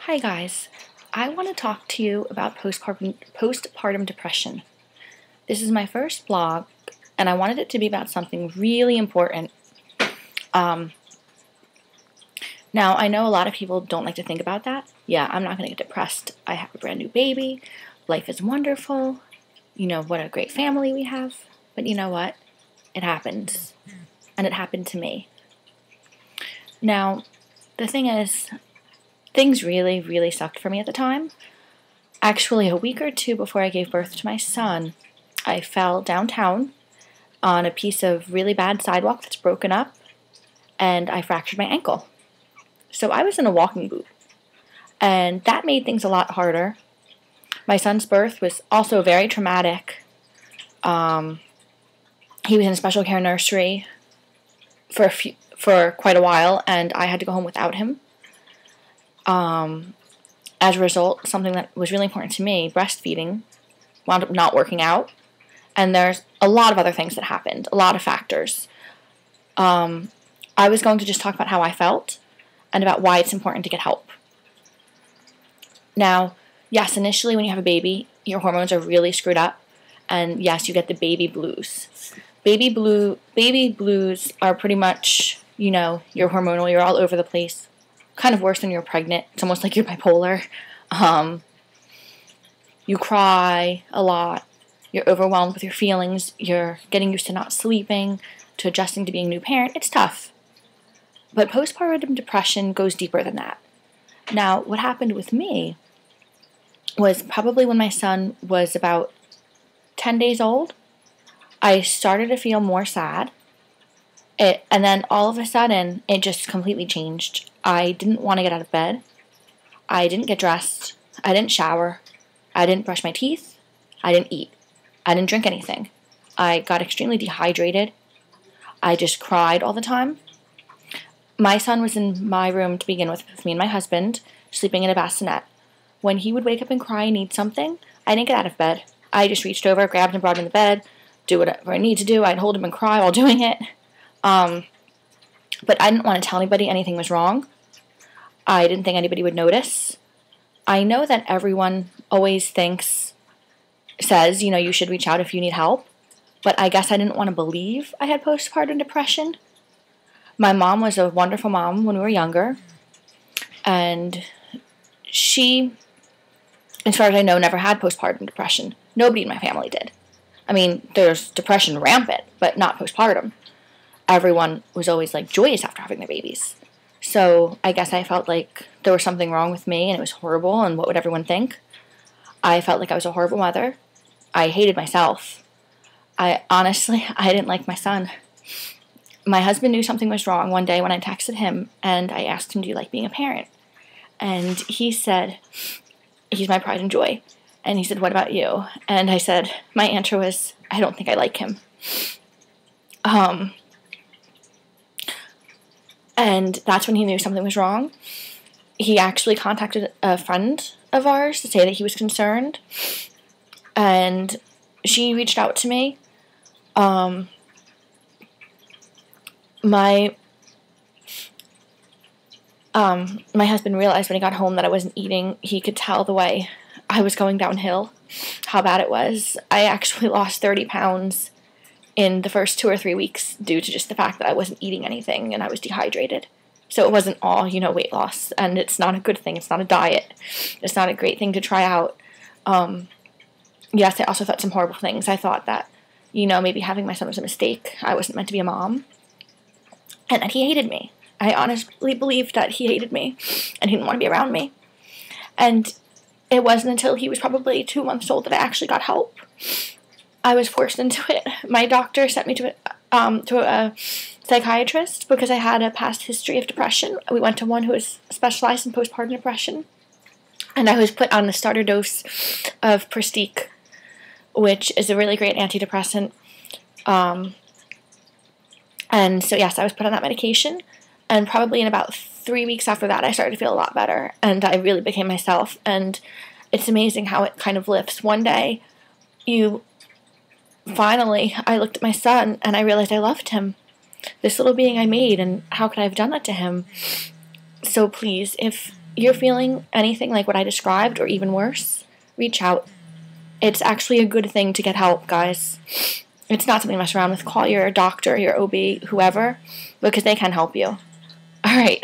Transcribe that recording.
Hi guys, I want to talk to you about postpartum depression. This is my first blog, and I wanted it to be about something really important. Um, Now, I know a lot of people don't like to think about that. Yeah, I'm not going to get depressed. I have a brand new baby. Life is wonderful. You know, what a great family we have. But you know what? It happens. And it happened to me. Now, the thing is, things really, really sucked for me at the time. Actually, a week or two before I gave birth to my son, I fell downtown on a piece of really bad sidewalk that's broken up, and I fractured my ankle. So I was in a walking boot, and that made things a lot harder. My son's birth was also very traumatic. He was in a special care nursery for quite a while, and I had to go home without him. As a result, something that was really important to me, breastfeeding, wound up not working out. And there's a lot of other things that happened, a lot of factors. I was going to just talk about how I felt and about why it's important to get help. Now, yes, initially when you have a baby, your hormones are really screwed up. And yes, you get the baby blues. Baby blues are pretty much, you're hormonal, you're all over the place. Kind of worse when you're pregnant. It's almost like you're bipolar. You cry a lot. You're overwhelmed with your feelings. You're getting used to not sleeping, to adjusting to being a new parent. It's tough. But postpartum depression goes deeper than that. Now, what happened with me was probably when my son was about 10 days old, I started to feel more sad. And then all of a sudden, it just completely changed. I didn't want to get out of bed. I didn't get dressed. I didn't shower. I didn't brush my teeth. I didn't eat. I didn't drink anything. I got extremely dehydrated. I just cried all the time. My son was in my room to begin with me and my husband, sleeping in a bassinet. When he would wake up and cry and need something, I didn't get out of bed. I just reached over, grabbed him, brought him in the bed, do whatever I need to do. I'd hold him and cry while doing it. But I didn't want to tell anybody anything was wrong. I didn't think anybody would notice. I know that everyone always says, you should reach out if you need help. But I guess I didn't want to believe I had postpartum depression. My mom was a wonderful mom when we were younger. And she, as far as I know, never had postpartum depression. Nobody in my family did. I mean, there's depression rampant, but not postpartum. Everyone was always joyous after having their babies. So I guess I felt like there was something wrong with me and it was horrible and what would everyone think? I felt like I was a horrible mother. I hated myself. I didn't like my son. My husband knew something was wrong one day when I texted him and I asked him, do you like being a parent? And he said, he's my pride and joy. And he said, what about you? And I said, my answer was, I don't think I like him. And that's when he knew something was wrong. He actually contacted a friend of ours to say that he was concerned. And she reached out to me. My husband realized when he got home that I wasn't eating. He could tell the way I was going downhill, how bad it was. I actually lost 30 pounds in the first 2 or 3 weeks due to just the fact that I wasn't eating anything and I was dehydrated. So it wasn't all, weight loss, and it's not a good thing. It's not a diet. It's not a great thing to try out. Yes, I also thought some horrible things. I thought that, maybe having my son was a mistake. I wasn't meant to be a mom. And that he hated me. I honestly believed that he hated me and he didn't want to be around me. And it wasn't until he was probably 2 months old that I actually got help. I was forced into it. My doctor sent me to a psychiatrist because I had a past history of depression. We went to one who was specialized in postpartum depression. And I was put on a starter dose of Prestique, which is a really great antidepressant. And so, yes, I was put on that medication. And probably in about 3 weeks after that, I started to feel a lot better. And I really became myself. And it's amazing how it kind of lifts. One day, I looked at my son and I realized I loved him. This little being I made, and how could I have done that to him? So please, if you're feeling anything like what I described or even worse, reach out. It's actually a good thing to get help, guys. It's not something to mess around with. Call your doctor, your OB, whoever, because they can help you. All right.